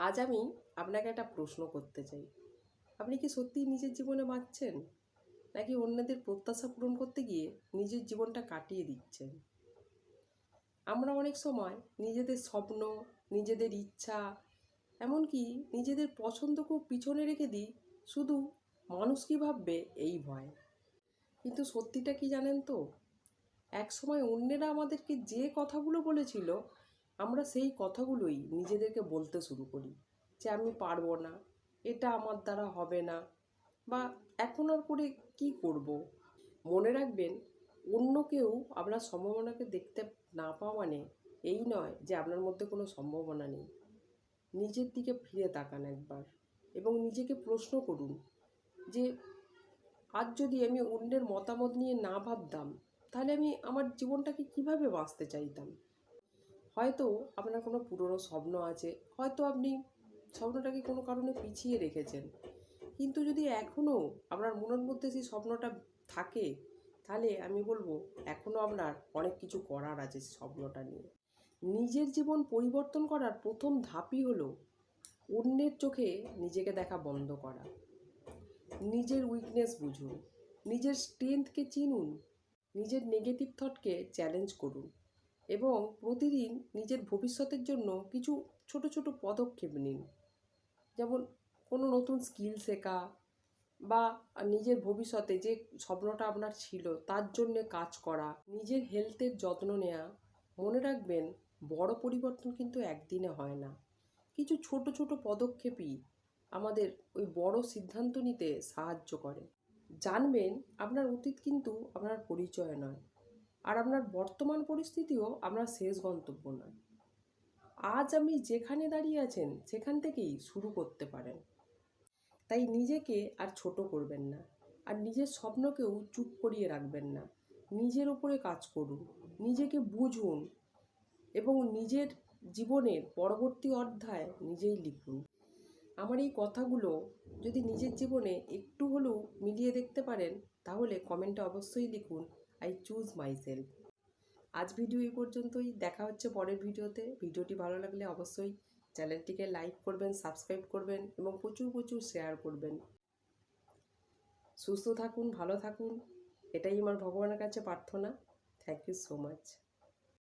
আজ আমি আপনাকে একটা প্রশ্ন করতে চাই। আপনি কি সত্যিই নিজের জীবনে বাঁচছেন? নাকি অন্যদের প্রত্যাশা পূরণ করতে গিয়ে নিজের জীবনটা কাটিয়ে দিচ্ছেন? আমরা অনেক সময় নিজেদের স্বপ্ন, নিজেদের ইচ্ছা, এমনকি নিজেদের পছন্দকেও পিছনে রেখে দিই শুধু মানুষ কী ভাববে এই ভয়। কিন্তু সত্যিটা কি জানেন তো? একসময় অন্যেরা আমাদেরকে যে কথাগুলো বলেছিল, আমরা সেই কথাগুলোই নিজেদেরকে বলতে শুরু করি যে আমি পারবো না, এটা আমার দ্বারা হবে না, বা এখন আর করে কি করব। মনে রাখবেন, অন্য কেউ আপনার সম্ভাবনাকে দেখতে না পাওয়া মানে এই নয় যে আপনার মধ্যে কোনো সম্ভাবনা নেই। নিজের দিকে ফিরে তাকান একবার এবং নিজেকে প্রশ্ন করুন যে আজ যদি আমি অন্যের মতামত নিয়ে না ভাবতাম, তাহলে আমি আমার জীবনটাকে কিভাবে বাঁচতে চাইতাম। হয়তো আপনার কোনো পুরনো স্বপ্ন আছে, হয়তো আপনি স্বপ্নটাকে কোনো কারণে পিছিয়ে রেখেছেন, কিন্তু যদি এখনও আপনার মনের মধ্যে সেই স্বপ্নটা থাকে, তাহলে আমি বলবো এখনও আপনার অনেক কিছু করার আছে সেই স্বপ্নটা নিয়ে। নিজের জীবন পরিবর্তন করার প্রথম ধাপই হলো অন্যের চোখে নিজেকে দেখা বন্ধ করা। নিজের উইকনেস বুঝুন, নিজের স্ট্রেংথকে চিনুন, নিজের নেগেটিভ থটকে চ্যালেঞ্জ করুন এবং প্রতিদিন নিজের ভবিষ্যতের জন্য কিছু ছোট ছোট পদক্ষেপ নিন। যেমন কোনো নতুন স্কিল শেখা, বা নিজের ভবিষ্যতে যে স্বপ্নটা আপনার ছিল তার জন্যে কাজ করা, নিজের হেলথের যত্ন নেওয়া। মনে রাখবেন, বড় পরিবর্তন কিন্তু একদিনে হয় না। কিছু ছোট ছোট পদক্ষেপই আমাদের ওই বড় সিদ্ধান্ত নিতে সাহায্য করে। জানবেন, আপনার অতীত কিন্তু আপনার পরিচয় নয়, আর আপনার বর্তমান পরিস্থিতিও আপনার শেষ গন্তব্য নয়। আজ আপনি যেখানে দাঁড়িয়ে আছেন সেখান থেকেই শুরু করতে পারেন। তাই নিজেকে আর ছোট করবেন না, আর নিজের স্বপ্নকেও চুপ করিয়ে রাখবেন না। নিজের ওপরে কাজ করুন, নিজেকে বুঝুন এবং নিজের জীবনের পরবর্তী অধ্যায় নিজেই লিখুন। আমার এই কথাগুলো যদি নিজের জীবনে একটু হলেও মিলিয়ে দেখতে পারেন, তাহলে কমেন্টে অবশ্যই লিখুন, আই চুজ মাই সেলফ। আজ ভিডিও এই পর্যন্তই। দেখা হচ্ছে পরের ভিডিওতে। ভিডিওটি ভালো লাগলে অবশ্যই চ্যানেলটিকে লাইক করবেন, সাবস্ক্রাইব করবেন এবং প্রচুর প্রচুর শেয়ার করবেন। সুস্থ থাকুন, ভালো থাকুন, এটাই আমার ভগবানের কাছে প্রার্থনা। Thank you so much.